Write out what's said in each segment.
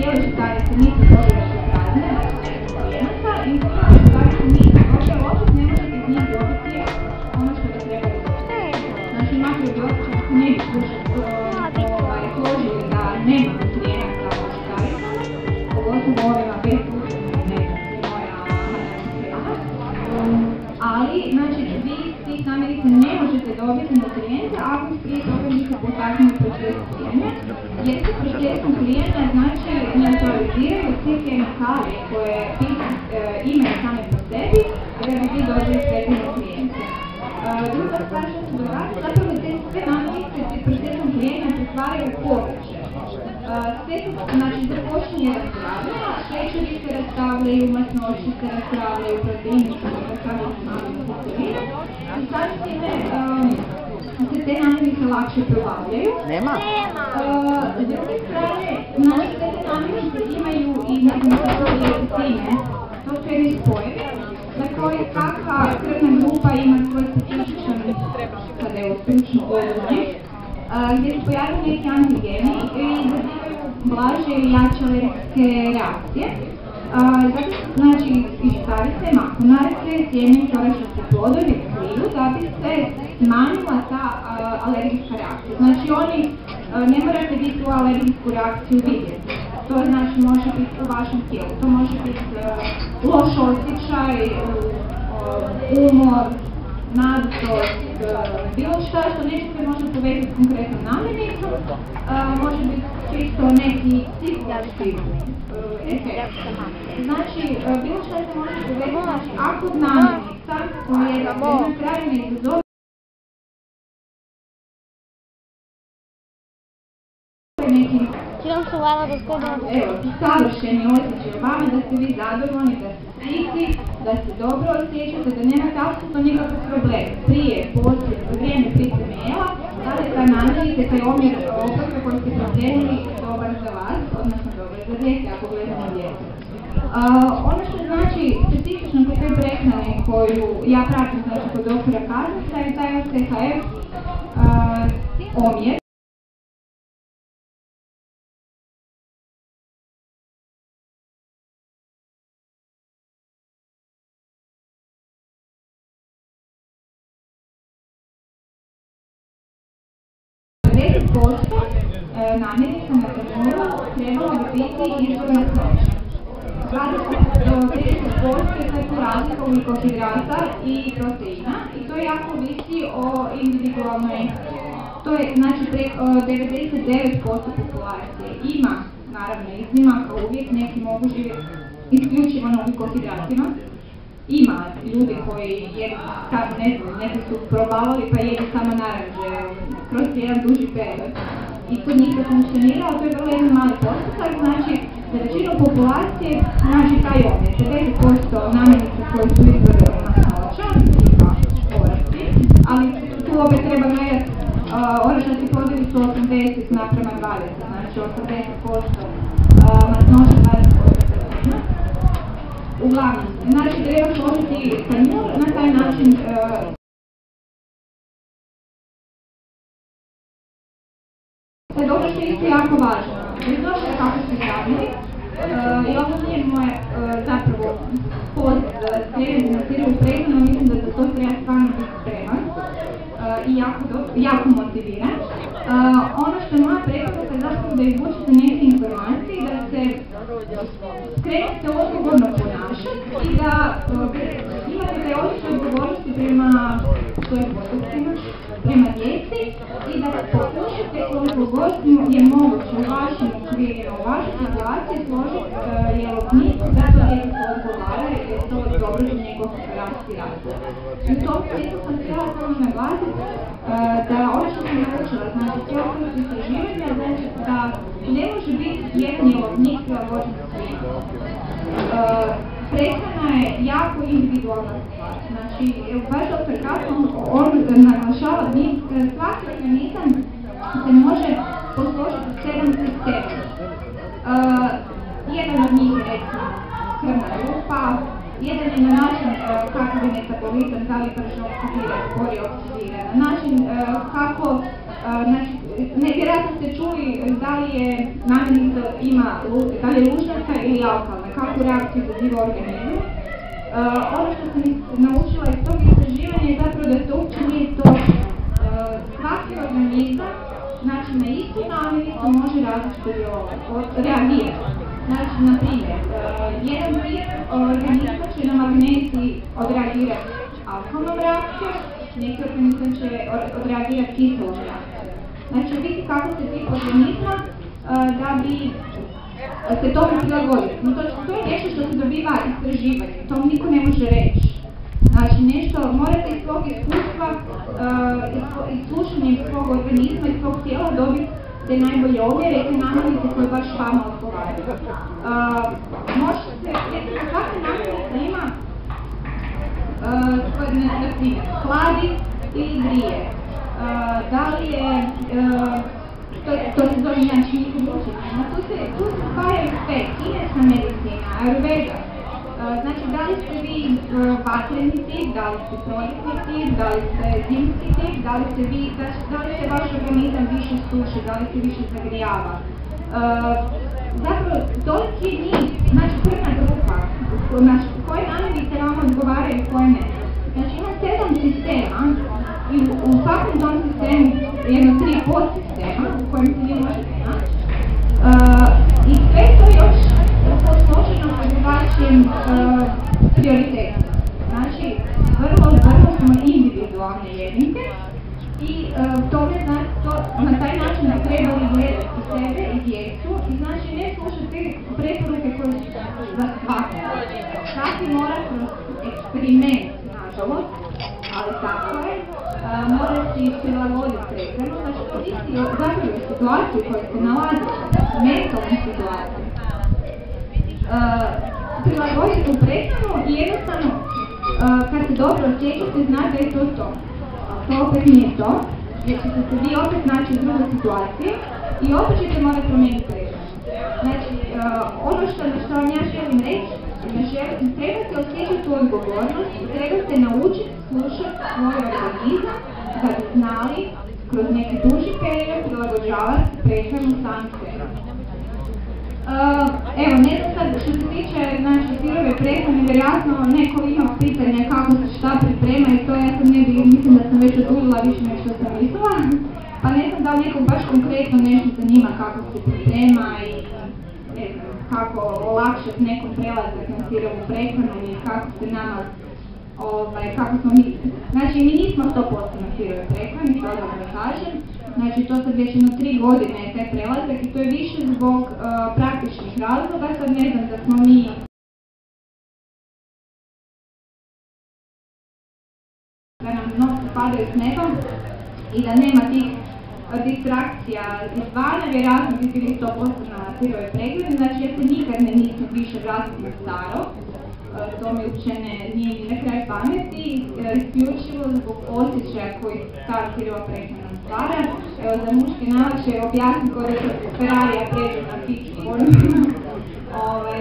cijele žitarice nisu dobile prazne klijenata i cijele žitarice nisu dobile opet ne možete iz njih dobiti ono što bi trebali dobiti. Znači makrobiotičari se ne bi složili da nema klijenata u žitaricama, pogotovo ovima bez slučajna, ne znam, moja ali, znači, vi tih namirnica ne možete dobiti nutrijente ako prije toga niste potaknuli proces klijenja, jer se procesom klijenja, znači, neutraliziraju sve kemikalije koje imaju same po sebi, da bi vi dobili sve te nutrijente. Druga stvar što se događa, zapravo te sve namirnice procesom klijenja pretvaraju u povrće. Sve su, znači, započinje raspravljanja, šećeri se rastavljaju, masnoće se rastavljaju, proteini se rastavljaju s malima kiseline i sad s time se te namirnice lakše probavljaju. Nema? S druge strane, znači, sve te namirnice imaju i lecitine, to su jedni spojevi, za koje kakva krvna grupa ima svoj specifičan, kada je stručno odlučnik, gdje se pojavljaju neki antigeni i izazivaju blaže ili jače alergijske reakcije. Zato su, znači, i žitarice, makunarice, sjemenice, orašasti plodovi kriju da bi se smanjila ta alergijska reakcija. Znači, oni ne morate vi tu alergijsku reakciju vidjeti. To znači može biti u vašem tijelu, to može biti loš osjećaj, umor, nadtost, bilo šta što nešto može povezati konkretno namirnicu, može biti čisto neki psihološki efekt. Znači, bilo šta se može povezati, znači ako namirnica koja je na kraju ne izazove neki savršeni osjećaj o vama, da ste vi zadovoljni, da ste siti, da se dobro osjećate, da nemate apsolutno nikakav problem. Prije, poslije, za vrijeme pripreme jela, da li ta namirnica, taj omjer oporke koji ste procijenili dobar za vas, odnosno dobar za djece, ako gledamo djece. Ono što znači specifično kod te prehrane koju ja pratim, znači kod doktora Kaznica, je taj OCHF omjer. Namirnica na tanjuru trebalo bi biti izvor masnoće. 20 do 30% je tu razlika ugljikohidrata i proteina i to jako ovisi o individualnoj, to je znači 99% populacije. Ima naravno iznimaka, uvijek neki mogu živjeti isključivo na ugljikohidratima. Ima ljudi koji jedu, kako ne znam, neki su probavali pa jedu samo naranđe kroz jedan duži period. I kod njih to funkcionira, ali to je vrlo jedan mali postotak, znači za većinu populacije, znači taj omjer, 50% namirnica koji su izvor masnoća, orasi, ali tu opet treba gledati, orašasti plodovi su 80:20, znači 80% masnoća, 20% proteina. Uglavnom, znači treba složiti tanjur na taj način. Sad ovo što je isto jako važno, bez obzira kako ste zdravili, i ovo nije moje zapravo poziv na cijelju prehranu, mislim da za to treba stvarno biti spreman i jako motiviran. Ono što je moja preporuka je zapravo da izvučete neke informacije i da se krenete odgovorno ponašati i da imate taj osjećaj odgovornosti prema svojim postupcima, prema djeci i da pokušate koliko god je moguće u vašim okvirima, u vašoj situaciji složiti jelovnicu da to djetetu odgovara jer je to dobro za njegov rast i razvoj. I u tom smislu sam htjela samo naglasiti da ono što sam naučila, znači cijelokrat istraživanja, znači da ne može biti jedan jelovnik prilagođen svima. Prehrana je jako individualna stvar. Znači, baš dr. Katon, on naglašava, svaki organizam se može posložiti od 7 sistema. Jedan od njih je recimo krvna grupa, jedan je na način kako bi metabolitam, da li brže oksidira, sporije oksidira, na način kako, znači, vjerojatno ste čuli da li je namirnica ima, da li je lužnjaka ili alkalna, kakvu reakciju izaziva organizmu. Ono što sam naučila iz tog istraživanja je zapravo da se uopće nije to svaki organizam, znači na istu namirnicu može različito reagirati. Znači, na primjer, jedan tip organizma će na magneziji odreagirati alkalnom reakcijom, neki organizam će odreagirati kiselom reakcijom. Znači, vidite kako se tip organizma da bi se tome prilagoditi. No, to je nešto što se dobiva istraživanjem, to niko ne može reći. Znači, nešto morate iz svog iskustva, iz slušanjem svog organizma i svog tijela dobiti te najbolje omjere i te namirnice koje baš vama odgovaraju. Možete se, recimo, svaka namirnica ima, na primjer, hladi ili grije. Da li je, to se zove inače mikrobiologija. Tu se spajaju sve, kineska medicina, ayurveda. Znači, da li ste vi vatreni tip, da li ste proljetni tip, da li ste zimski tip, da li se vaš organizam više suši, da li se više zagrijava. Zapravo, toliki je niz, znači krvna grupa, koje namirnice vama odgovaraju i koje ne. Znači, ima 7 sistema i u svakom tom sistemu jedno 3 podsistema u kojem se vi možete naći. I sve to još posloženo po drugačijem prioritetu. Znači, vrlo smo individualne jedinke i na taj način da trebali gledati sebe i djecu i znači ne slušati preporuke koje su za svakog. Svaki mora kroz eksperiment, nažalost, ali tako je, mora si prilagoditi prehranu, znači koristi zapravo situaciju u kojoj se nalazi, mentalnu situaciju. Prilagoditi u prehranu i jednostavno kad se dobro osjećate zna da je to to. To opet nije to, jer ćete se vi opet naći u drugoj situaciji i opet ćete morati promijeniti prehranu. Znači, ono što vam ja želim reći, trebate osjećati tu odgovornost i trebate naučiti slušati svoj organizam da bi znali kroz neki duži period prilagođavati prehranu sami sebi. Evo, ne znam sad što se tiče naše sirove prehrane, vjerojatno neko ima pitanja kako se šta priprema i to ja sad ne bi, mislim da sam već odužila više nego što sam mislila, pa ne znam da li nekog baš konkretno nešto zanima kako se priprema i ne znam, kako olakšati nekom prelazak na sirovu prehranu i kako se nama, kako smo mi, znači mi nismo 100% na sirovoj prehrani, to da kažem. Znači, to sad već 3 godine je taj prelazak i to je više zbog praktičnih razloga. Sad ne znam da smo mi da nam novci padaju s nebom i da nema tih distrakcija izvana, vjerojatno bi bili 100% na sirovoj prehrani. Znači, ja se nikad ne nisam više vratiti na staro. To mi uopće nije ni na kraj pameti, isključivo zbog osjećaja koji ta sirova prehrana stvara. Evo, za muške navače objasni kod je Ferrarija pređu na fiču formu.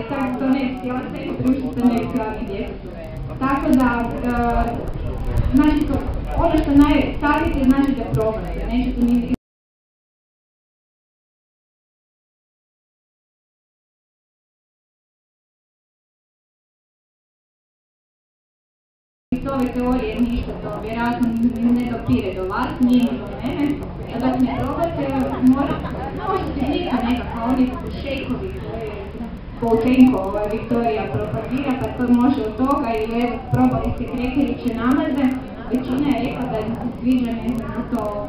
Tako to ne bi htjela sebi priuštiti, ne bi htjela ni djetetu. Tako da, znači, ono što savjet je znači da probate, nećete ni ove teorije ništa to, vjerojatno ne dopire do vas, nije ni do mene, a dok ne probate, možete vidjeti nekakav onih šejkovi koje Poučenko Viktorija propagira, pa to može od toga ili evo probali ste krekeriće namaze, većina je rekla da im se sviđa, ne znam to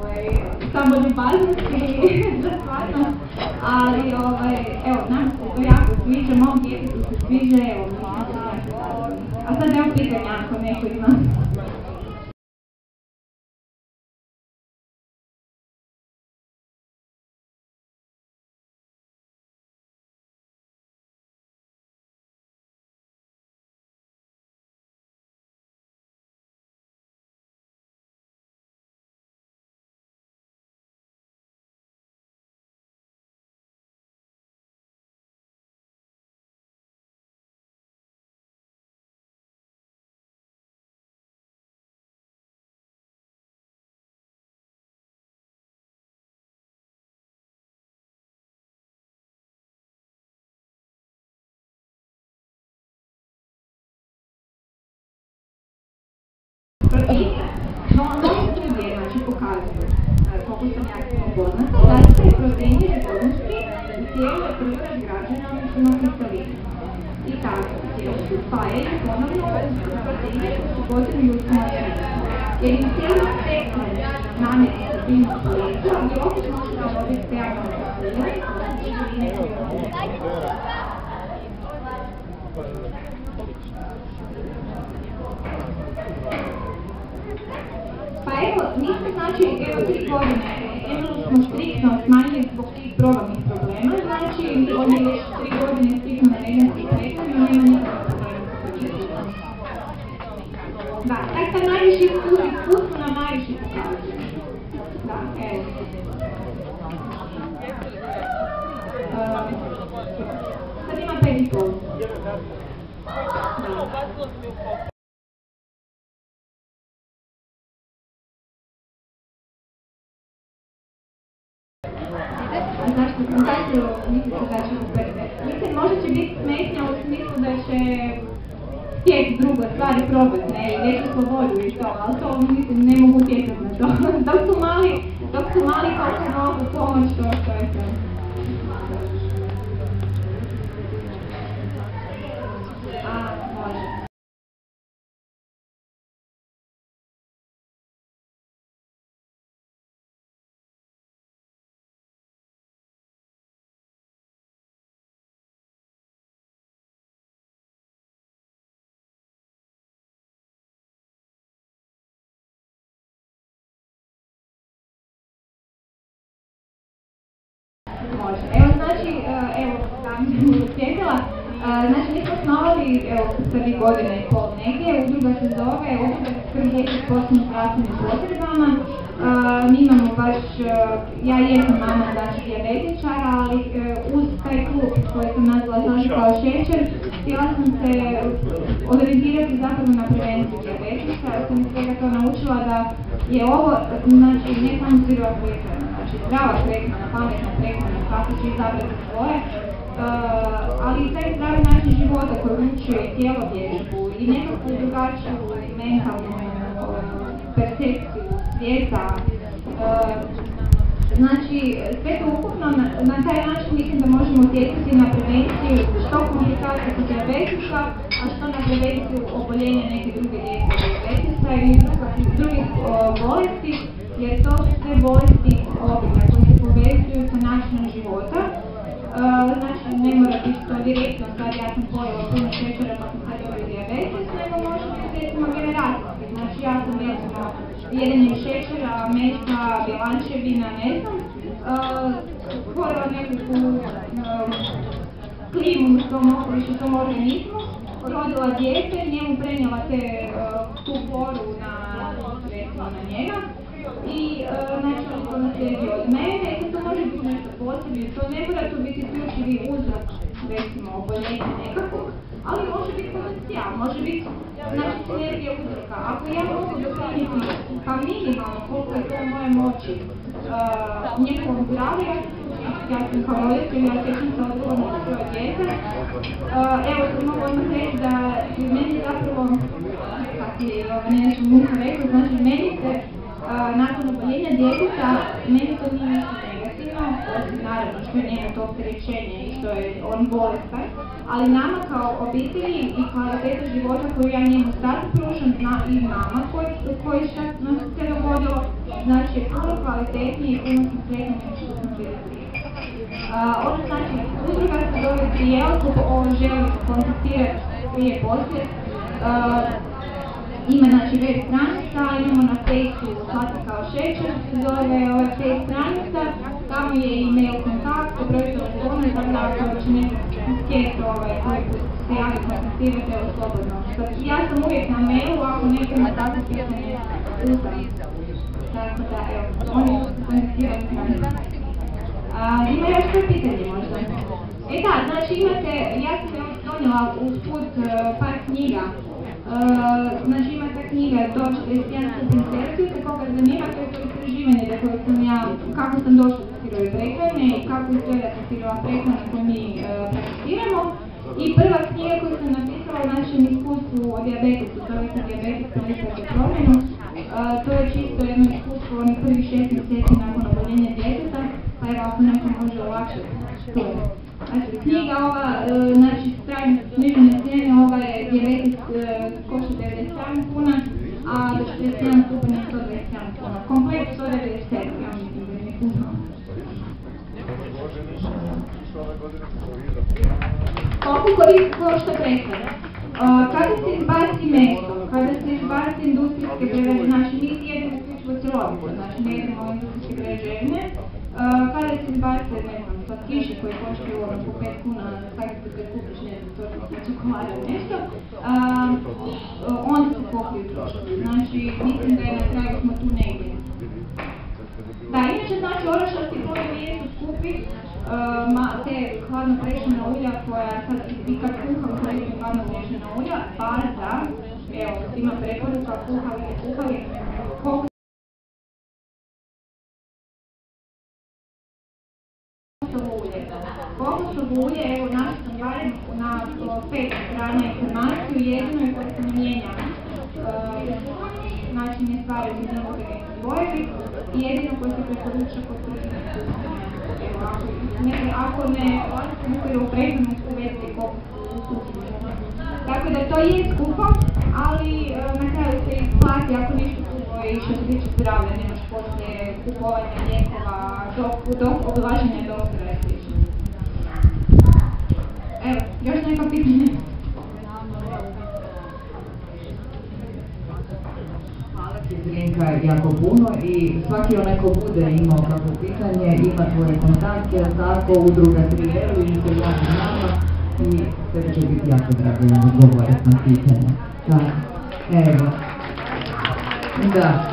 samo ljubaznosti za stvarnost, ali evo, nam se to jako sviđa, mom djetetu se sviđa, evo, a sad evo pitanja ako neko ima. Proteini, novi studije znači pokazuju, koliko sam jako poznata, da se proteini životnosti u tijelu prve građana odnosno kristalina. I tako, tijelu se spajaju ponovno u proteine koji su potrebni ljudskom organizmu. Jer im cijeli spektrum namirnica biljnog porijekla bi opet možda dobiti prijavno kristalina i proteine koje Pa evo, mi smo znači, evo 3 godine, smo striktno smanjili zbog tih probavnih problema, znači on je već 3 godine striktno na veganski prehrani i nema nikakve problema sa proteinima. Da, taj najviši put su nam najviši pokazali. Da, evo. Sad ima 5,5. Zašto mislite da će uperte? Mislim, možda će biti smetnja u smislu da će htjeti druge stvari probati, ne, i veću slobodu i to, ali to mislim ne mogu utjecati na to. Dok su mali koliko mogu pomoć, to je to. Može. Evo znači, evo sam sjetila, znači mi smo osnovali, evo prvi godina i pol negdje, udruga se zove Udruga za skrb djece s posebnim zdravstvenim potrebama. Mi imamo baš, ja jesam mama znači dijabetičara, ali uz taj klub koji sam nazvala znači kao šećer, htjela sam se organizirati zapravo na prevenciju dijabetisa, ja sam iz svega to naučila da je ovo, znači ne samo zdravstvena prehrana, znači zdrava prehrana, pametna prehrana, svako će izabrati svoje, ali i taj zdravi način života koji uključuje tijelo vježbu i nekakvu drugačiju mentalnu percepciju svijeta. Znači, sve to ukupno na taj način mislim da možemo utjecati na prevenciju što komplikacija kod dijabetisa, a što na prevenciju oboljenja neke druge djece dijabetisa ili drugih bolesti, jer to su sve bolesti obilja koje se povezuju sa načinom života. Znači, ne mora biti to direktno, sad ja sam pojela puno šećera pa sam sad dobio dijabetes, nego može biti recimo generacijski. Znači, ja sam recimo jedenjem šećera, mesa, bjelančevina, ne znam, stvorila nekakvu klimu u svom okolišu, u svom organizmu, rodila dijete, njemu prenijela tu floru na njega i znači on to naslijedi od mene i to može biti nešto posebno, to ne mora to biti ključni uzrok, recimo oboljenja nekakvog, ali može biti potencijal, može biti znači sinergija uzroka. Ako ja mogu doprinijeti pa minimalno koliko je to u moje moći njegovom zdravlju, ja sam kao roditelj, ja sjećam se odgovorno za svoje dijete. Evo, mogu odmah reći da meni zapravo, kako je nešto muha rekao, znači meni se nakon oboljenja djeteta, meni to nije ništa negativno, osim naravno što je njeno to opterećenje i što je on bolestan, ali nama kao obitelji i kvaliteta života koju ja njemu sad pružam i nama koji što nam se dogodilo, znači je puno kvalitetnije i puno sam sretno što smo bili prije. Ono znači, udruga se zove Prijelkup, ovo želim kontaktirati prije poslije. Ima znači web stranica, imamo na Facebooku Slatka kao šećer, se zove web stranica, tamo je e-mail kontakt, broj telefona i tako da ako će neko htjeti koji se javi kontaktirati, evo slobodno. Ja sam uvijek na mailu, ako neko ima tako pitanje, uzam. Tako da evo, oni su kontaktirati na mailu. Ima još koje pitanje možda? Da, znači imate, ja sam još donijela uz put par knjiga. Znači ima ta knjiga do 41 stupanj Celzijus, koga zanima, to je to istraživanje za koje sam ja, kako sam došla do sirove prehrane i kako izgleda ta sirova prehrana koju mi prakticiramo. I prva knjiga koju sam napisala o našem iskustvu o dijabetesu, zove se Dijabetes prilika za promjenu. To je čisto jedno iskustvo onih prvih 6 mjeseci nakon oboljenja djeteta, pa evo ako neko može olakšati to. Znači, knjiga ova, znači strane knjižene cijene, ova je dijabetes košta 97 kuna, a do 41 stupanja 127 kuna. Komplet 197, ja mislim da je puno. Koliko košta prehrana? Kada se izbaci meso, kada se izbaci industrijske prerade, znači mi jedemo isključivo cjelovito, znači ne jedemo industrijske prerađevine, kada se izbace, ne znam, slatkiši koji koštaju po 5 kuna, tako se kad kupiš, ne znam, torticu, čokolade ili nešto, onda se pokriju troškovi, znači mislim da je na kraju smo tu negdje. Da, inače znači orašasti plodovi jesu skupi, te hladno prešena ulja koja sad i kad kuham koristim hladno prešena ulja, baza, evo, ima preporuka, kuhali, kokosovo ulje, evo našla sam barem na 5 strana informaciju, jedino je koja se ne mijenja, znači ne stvaraju minimogeni bojevi i jedino koja se preporuča kod pršine kuhanja. Ako ne kuhaju u prehranu, uvesti kokosovu kuhinju. Tako da to je skupo, ali na kraju se isplati ako ništa skupo i što se tiče zdravlja, nemaš poslije kupovanja lijekova, dok obilaženja doktora i sl. Evo, još neko pitanje? Hvala ti, Zrinka, jako puno i svaki onaj ko bude imao kako pitanje, ima tvoje kontakte, tako, udruga Trijeru i se javi nama i sve će biti jako drago da odgovoriti na pitanje. Da, evo. Da.